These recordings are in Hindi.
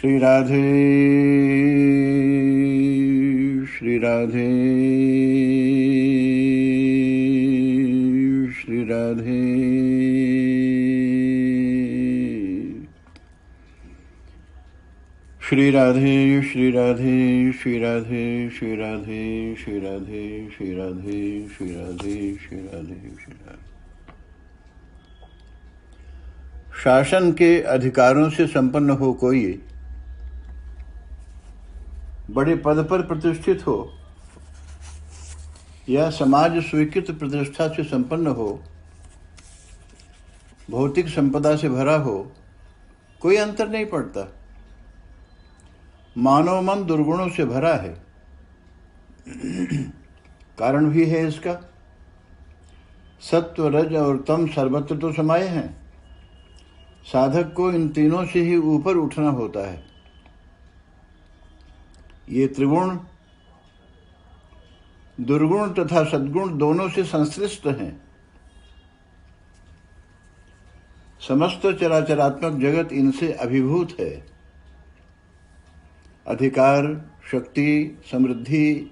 श्री राधे श्री राधे श्री राधे श्री राधे श्री राधे श्री राधे श्री राधे श्री राधे श्री राधे श्री राधे श्री राधे श्री राधे। शासन के अधिकारों से संपन्न हो कोई, बड़े पद पर प्रतिष्ठित हो या समाज स्वीकृत प्रतिष्ठा से संपन्न हो, भौतिक संपदा से भरा हो, कोई अंतर नहीं पड़ता। मानव मन दुर्गुणों से भरा है। कारण भी है इसका। सत्व, रज और तम सर्वत्र तो समाये हैं। साधक को इन तीनों से ही ऊपर उठना होता है। ये त्रिगुण दुर्गुण तथा सद्गुण दोनों से संश्लिष्ट हैं। समस्त चराचरात्मक जगत इनसे अभिभूत है। अधिकार, शक्ति, समृद्धि,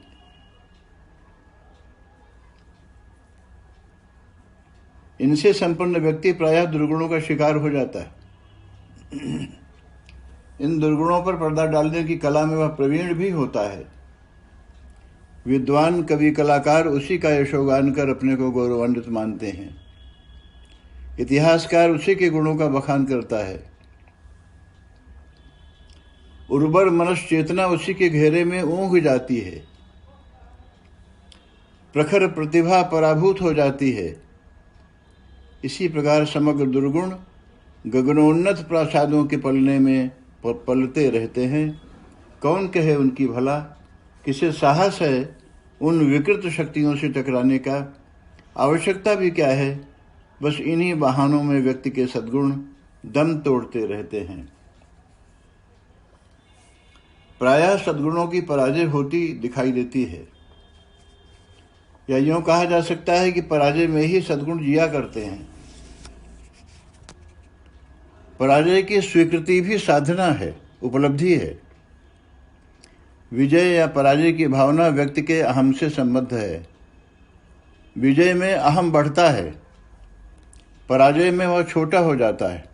इनसे संपन्न व्यक्ति प्रायः दुर्गुणों का शिकार हो जाता है। इन दुर्गुणों पर पर्दा डालने की कला में वह प्रवीण भी होता है। विद्वान, कवि, कलाकार उसी का यशोगान कर अपने को गौरवान्वित मानते हैं। इतिहासकार उसी के गुणों का बखान करता है। उर्वर मनुष्य चेतना उसी के घेरे में ऊँघ जाती है। प्रखर प्रतिभा पराभूत हो जाती है। इसी प्रकार समग्र दुर्गुण गगनोन्नत प्रासादों के पलने में पलते रहते हैं। कौन कहे उनकी भला, किसे साहस है उन विकृत शक्तियों से टकराने का। आवश्यकता भी क्या है, बस इन्हीं बहानों में व्यक्ति के सद्गुण दम तोड़ते रहते हैं। प्रायः सद्गुणों की पराजय होती दिखाई देती है, या यूं कहा जा सकता है कि पराजय में ही सद्गुण जिया करते हैं। पराजय की स्वीकृति भी साधना है, उपलब्धि है। विजय या पराजय की भावना व्यक्ति के अहम से संबद्ध है। विजय में अहम बढ़ता है, पराजय में वह छोटा हो जाता है।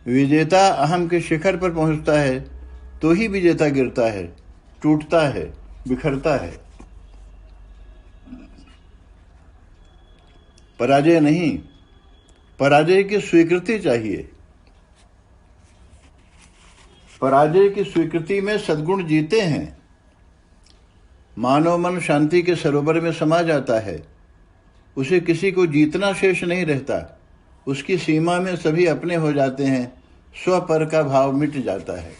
विजेता अहम के शिखर पर पहुंचता है तो ही विजेता गिरता है, टूटता है, बिखरता है। पराजय नहीं, पराजय की स्वीकृति चाहिए। पराजय की स्वीकृति में सद्गुण जीते हैं। मानव मन शांति के सरोवर में समा जाता है। उसे किसी को जीतना शेष नहीं रहता। उसकी सीमा में सभी अपने हो जाते हैं। स्वपर का भाव मिट जाता है।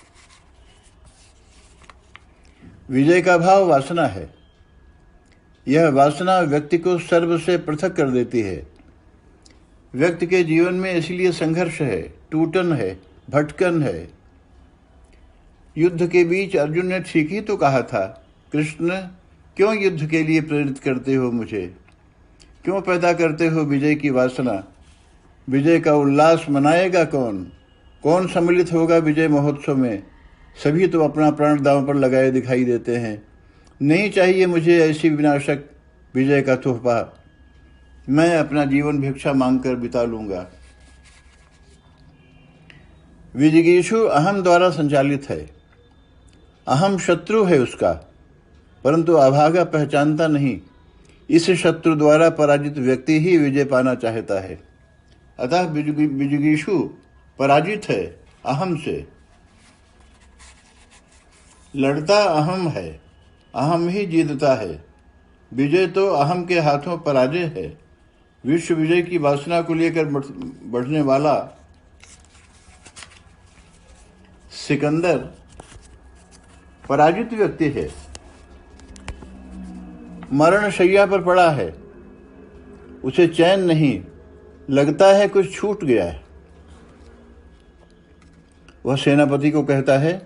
विजय का भाव वासना है। यह वासना व्यक्ति को सर्व से पृथक कर देती है। व्यक्ति के जीवन में इसलिए संघर्ष है, टूटन है, भटकन है। युद्ध के बीच अर्जुन ने ठीक ही तो कहा था, कृष्ण क्यों युद्ध के लिए प्रेरित करते हो मुझे, क्यों पैदा करते हो विजय की वासना। विजय का उल्लास मनाएगा कौन, कौन सम्मिलित होगा विजय महोत्सव में। सभी तो अपना प्राण दांव पर लगाए दिखाई देते हैं। नहीं चाहिए मुझे ऐसी विनाशक विजय का तोहफा। मैं अपना जीवन भिक्षा मांगकर बिता लूंगा। विजिगीषु अहम द्वारा संचालित है। अहम शत्रु है उसका, परंतु अभागा पहचानता नहीं। इस शत्रु द्वारा पराजित व्यक्ति ही विजय पाना चाहता है। अतः विजिगीषु पराजित है अहम से। लड़ता अहम है, अहम ही जीतता है। विजय तो अहम के हाथों पराजय है। विश्व विजय की वासना को लेकर बढ़ने वाला सिकंदर पराजित व्यक्ति है। मरण शैया पर पड़ा है, उसे चैन नहीं, लगता है कुछ छूट गया है। वह सेनापति को कहता है,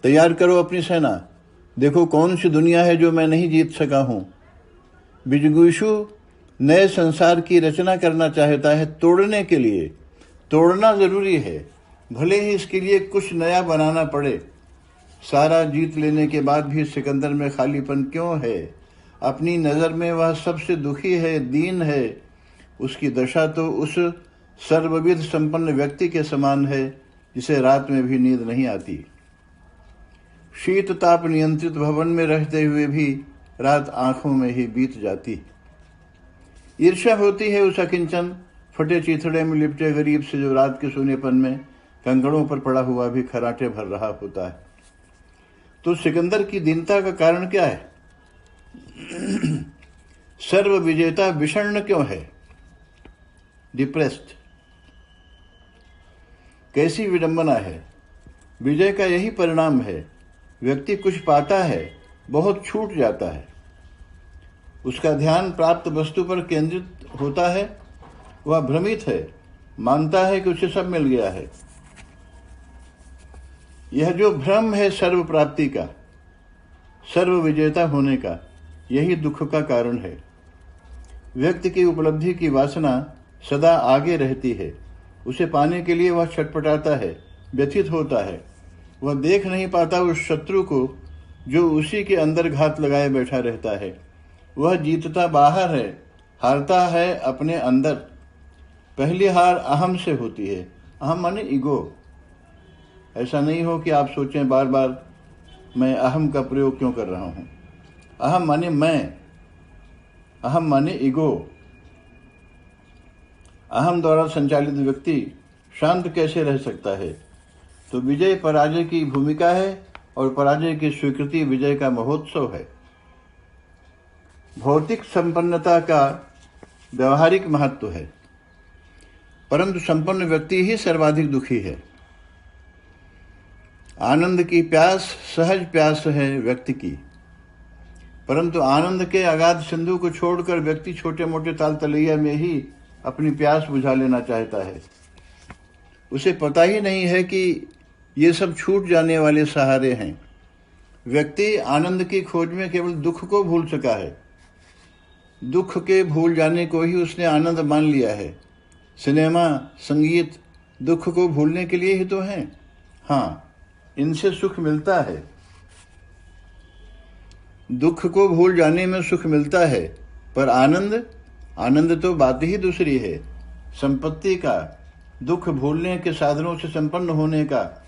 तैयार करो अपनी सेना, देखो कौन सी दुनिया है जो मैं नहीं जीत सका हूं। विजिगीषु नए संसार की रचना करना चाहता है, तोड़ने के लिए। तोड़ना जरूरी है, भले ही इसके लिए कुछ नया बनाना पड़े। सारा जीत लेने के बाद भी सिकंदर में खालीपन क्यों है? अपनी नज़र में वह सबसे दुखी है, दीन है। उसकी दशा तो उस सर्वविध संपन्न व्यक्ति के समान है जिसे रात में भी नींद नहीं आती। शीत ताप नियंत्रित भवन में रहते हुए भी रात आंखों में ही बीत जाती। ईर्ष्या होती है उस अकिंचन फटे चीथड़े में लिपटे गरीब से जो रात के सोनेपन में कंकड़ों पर पड़ा हुआ भी खराटे भर रहा होता है। तो सिकंदर की दीनता का कारण क्या है? सर्व विजेता विषण्ण क्यों है, डिप्रेस्ड? कैसी विडंबना है। विजय का यही परिणाम है। व्यक्ति कुछ पाता है, बहुत छूट जाता है। उसका ध्यान प्राप्त वस्तु पर केंद्रित होता है। वह भ्रमित है, मानता है कि उसे सब मिल गया है। यह जो भ्रम है सर्व प्राप्ति का, सर्व विजेता होने का, यही दुख का कारण है। व्यक्ति की उपलब्धि की वासना सदा आगे रहती है। उसे पाने के लिए वह छटपटाता है, व्यथित होता है। वह देख नहीं पाता उस शत्रु को जो उसी के अंदर घात लगाए बैठा रहता है। वह जीतता बाहर है, हारता है अपने अंदर। पहली हार अहम से होती है। अहम माने ईगो। ऐसा नहीं हो कि आप सोचें बार बार मैं अहम का प्रयोग क्यों कर रहा हूं। अहम माने मैं, अहम माने ईगो। अहम द्वारा संचालित व्यक्ति शांत कैसे रह सकता है? तो विजय पराजय की भूमिका है और पराजय की स्वीकृति विजय का महोत्सव है। भौतिक संपन्नता का व्यवहारिक महत्व है, परंतु संपन्न व्यक्ति ही सर्वाधिक दुखी है। आनंद की प्यास सहज प्यास है व्यक्ति की, परंतु आनंद के अगाध सिंधु को छोड़कर व्यक्ति छोटे मोटे ताल तलैया में ही अपनी प्यास बुझा लेना चाहता है। उसे पता ही नहीं है कि ये सब छूट जाने वाले सहारे हैं। व्यक्ति आनंद की खोज में केवल दुख को भूल सका है। दुख के भूल जाने को ही उसने आनंद मान लिया है। सिनेमा, संगीत दुख को भूलने के लिए ही तो हैं। हाँ, इनसे सुख मिलता है। दुख को भूल जाने में सुख मिलता है, पर आनंद तो बात ही दूसरी है। संपत्ति का, दुख भूलने के साधनों से संपन्न होने का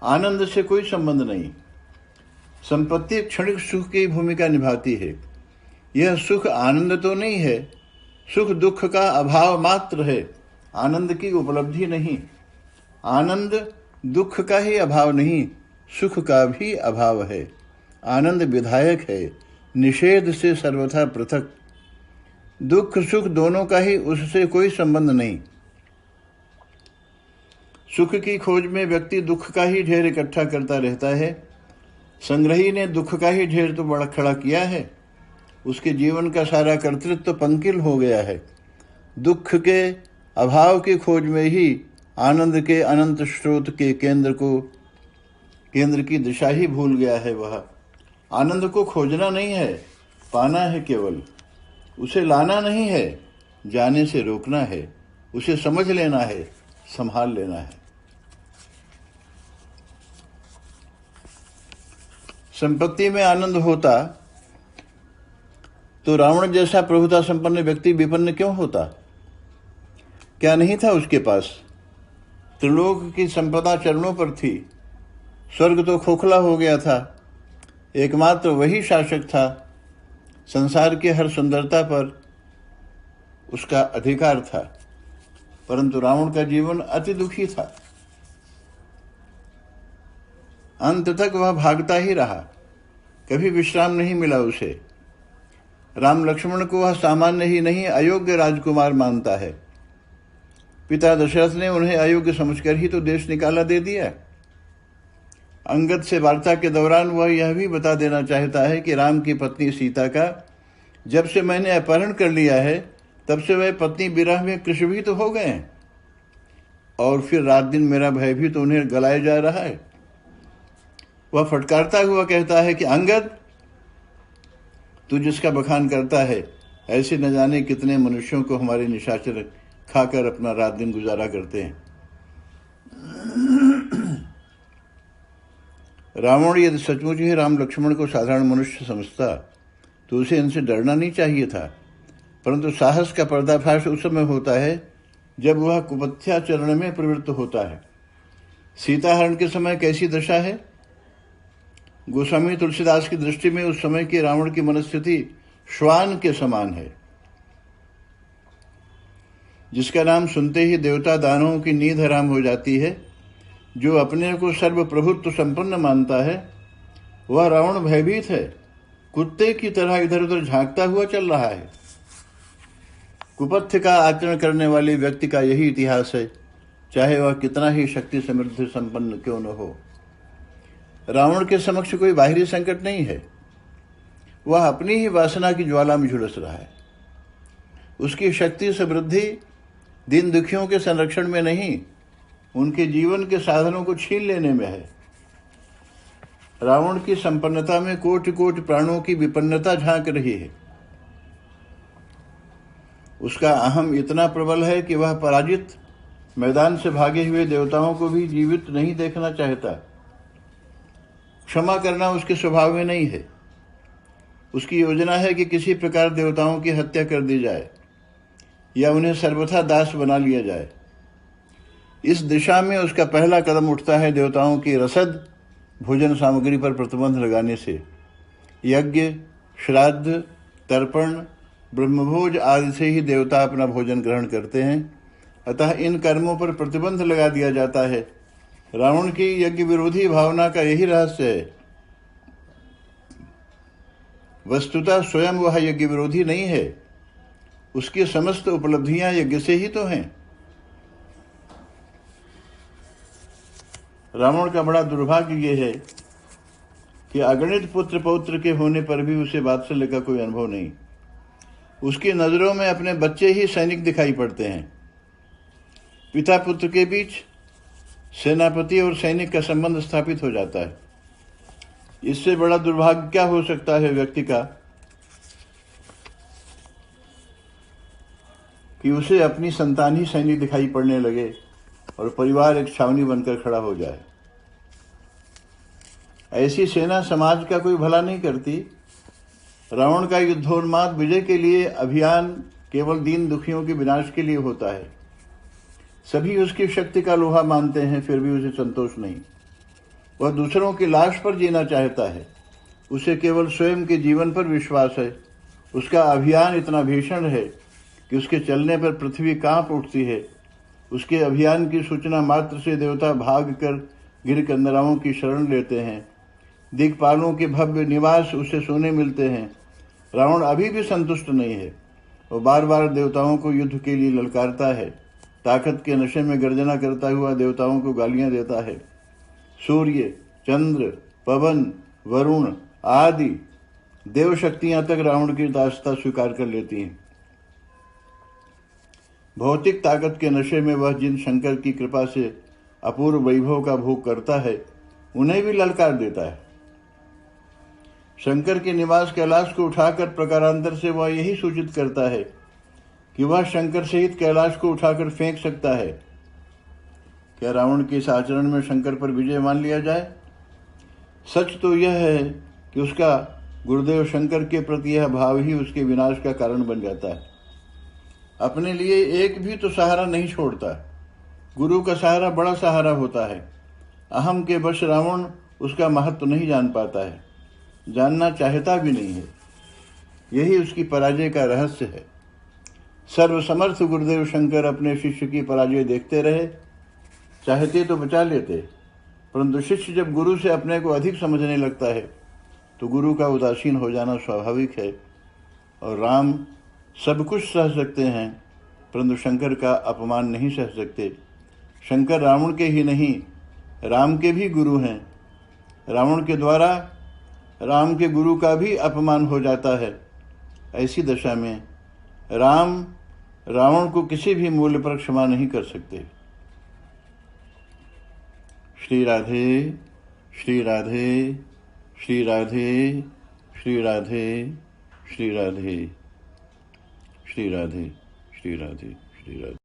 आनंद से कोई संबंध नहीं। संपत्ति क्षणिक सुख की भूमिका निभाती है। यह सुख आनंद तो नहीं है। सुख दुख का अभाव मात्र है, आनंद की उपलब्धि नहीं। आनंद दुख का ही अभाव नहीं, सुख का भी अभाव है। आनंद विधायक है, निषेध से सर्वथा पृथक। दुख सुख दोनों का ही उससे कोई संबंध नहीं। सुख की खोज में व्यक्ति दुख का ही ढेर इकट्ठा करता रहता है। संग्रही ने दुख का ही ढेर तो बड़ा खड़ा किया है। उसके जीवन का सारा कर्तृत्व तो पंकिल हो गया है। दुख के अभाव की खोज में ही आनंद के अनंत स्रोत के केंद्र की दिशा ही भूल गया है। वह आनंद को खोजना नहीं है, पाना है केवल। उसे लाना नहीं है, जाने से रोकना है। उसे समझ लेना है, संभाल लेना है। संपत्ति में आनंद होता तो रावण जैसा प्रभुता संपन्न व्यक्ति विपन्न क्यों होता? क्या नहीं था उसके पास? त्रिलोक की संपदा चरणों पर थी। स्वर्ग तो खोखला हो गया था। एकमात्र वही शासक था। संसार की हर सुंदरता पर उसका अधिकार था, परंतु रावण का जीवन अति दुखी था। अंत तक वह भागता ही रहा, कभी विश्राम नहीं मिला उसे। राम लक्ष्मण को वह सामान्य ही नहीं, अयोग्य राजकुमार मानता है। पिता दशरथ ने उन्हें अयोग्य समझकर ही तो देश निकाला दे दिया। अंगद से वार्ता के दौरान वह यह भी बता देना चाहता है कि राम की पत्नी सीता का जब से मैंने अपहरण कर लिया है, तब से वह पत्नी विरह में कृशभीत हो गए हैं, और फिर रात दिन मेरा भय भी तो उन्हें गलाया जा रहा है। वह फटकारता हुआ कहता है कि अंगद, तू जिसका बखान करता है, ऐसे न जाने कितने मनुष्यों को हमारे निशाचर खाकर अपना रात दिन गुजारा करते हैं। रावण यदि सचमुच ही राम लक्ष्मण को साधारण मनुष्य समझता तो उसे इनसे डरना नहीं चाहिए था, परंतु साहस का पर्दाफाश उस समय होता है जब वह कुपथ्याचरण में प्रवृत्त होता है। सीताहरण के समय कैसी दशा है? गोस्वामी तुलसीदास की दृष्टि में उस समय के रावण की मनस्थिति श्वान के समान है, जिसका नाम सुनते ही देवता दानवों की नींद हराम हो जाती है। जो अपने को सर्वप्रभुत्व संपन्न मानता है वह रावण भयभीत है, कुत्ते की तरह इधर उधर झांकता हुआ चल रहा है। कुपथ्य का आचरण करने वाले व्यक्ति का यही इतिहास है, चाहे वह कितना ही शक्ति समृद्ध संपन्न क्यों न हो। रावण के समक्ष कोई बाहरी संकट नहीं है, वह अपनी ही वासना की ज्वाला में झुलस रहा है। उसकी शक्ति समृद्धि दीन दुखियों के संरक्षण में नहीं, उनके जीवन के साधनों को छीन लेने में है। रावण की संपन्नता में कोटि कोटि प्राणों की विपन्नता झांक रही है। उसका अहम इतना प्रबल है कि वह पराजित मैदान से भागे हुए देवताओं को भी जीवित नहीं देखना चाहता। क्षमा करना उसके स्वभाव में नहीं है। उसकी योजना है कि किसी प्रकार देवताओं की हत्या कर दी जाए या उन्हें सर्वथा दास बना लिया जाए। इस दिशा में उसका पहला कदम उठता है देवताओं की रसद भोजन सामग्री पर प्रतिबंध लगाने से। यज्ञ, श्राद्ध, तर्पण, ब्रह्मभोज आदि से ही देवता अपना भोजन ग्रहण करते हैं, अतः इन कर्मों पर प्रतिबंध लगा दिया जाता है। रावण की यज्ञ विरोधी भावना का यही रहस्य है। वस्तुतः स्वयं वह यज्ञ विरोधी नहीं है, उसकी समस्त उपलब्धियां यज्ञ से ही तो हैं। रावण का बड़ा दुर्भाग्य यह है कि अगणित पुत्र पौत्र के होने पर भी उसे वात्सल्य का कोई अनुभव नहीं। उसकी नजरों में अपने बच्चे ही सैनिक दिखाई पड़ते हैं। पिता पुत्र के बीच सेनापति और सैनिक का संबंध स्थापित हो जाता है। इससे बड़ा दुर्भाग्य क्या हो सकता है व्यक्ति का कि उसे अपनी संतान ही सैनिक दिखाई पड़ने लगे और परिवार एक छावनी बनकर खड़ा हो जाए। ऐसी सेना समाज का कोई भला नहीं करती। रावण का युद्धोन्माद विजय के लिए अभियान केवल दीन दुखियों के विनाश के लिए होता है। सभी उसकी शक्ति का लोहा मानते हैं, फिर भी उसे संतोष नहीं। वह दूसरों की लाश पर जीना चाहता है, उसे केवल स्वयं के जीवन पर विश्वास है। उसका अभियान इतना भीषण है कि उसके चलने पर पृथ्वी कांप उठती है। उसके अभियान की सूचना मात्र से देवता भाग कर गिर कंदराओं की शरण लेते हैं। दिक्पालों के भव्य निवास उसे सोने मिलते हैं। रावण अभी भी संतुष्ट नहीं है। वो बार बार देवताओं को युद्ध के लिए ललकारता है। ताकत के नशे में गर्जना करता हुआ देवताओं को गालियां देता है। सूर्य, चंद्र, पवन, वरुण आदि देव शक्तियां तक रावण की दासता स्वीकार कर लेती हैं। भौतिक ताकत के नशे में वह जिन शंकर की कृपा से अपूर्व वैभव का भोग करता है, उन्हें भी ललकार देता है। शंकर के निवास कैलाश को उठाकर प्रकारांतर से वह यही सूचित करता है कि वह शंकर सहित कैलाश को उठाकर फेंक सकता है। क्या रावण के इस आचरण में शंकर पर विजय मान लिया जाए? सच तो यह है कि उसका गुरुदेव शंकर के प्रति यह भाव ही उसके विनाश का कारण बन जाता है। अपने लिए एक भी तो सहारा नहीं छोड़ता। गुरु का सहारा बड़ा सहारा होता है। अहम के वश रावण उसका महत्व नहीं जान पाता है, जानना चाहता भी नहीं है। यही उसकी पराजय का रहस्य है। सर्वसमर्थ गुरुदेव शंकर अपने शिष्य की पराजय देखते रहे। चाहते तो बचा लेते, परंतु शिष्य जब गुरु से अपने को अधिक समझने लगता है तो गुरु का उदासीन हो जाना स्वाभाविक है। और राम सब कुछ सह सकते हैं, परंतु शंकर का अपमान नहीं सह सकते। शंकर रावण के ही नहीं, राम के भी गुरु हैं। रावण के द्वारा राम के गुरु का भी अपमान हो जाता है। ऐसी दशा में राम रावण को किसी भी मूल्य पर क्षमा नहीं कर सकते। श्री राधे, श्री राधे, श्री राधे, श्री राधे, श्री राधे, श्री राधे, श्री राधे, श्री राधे।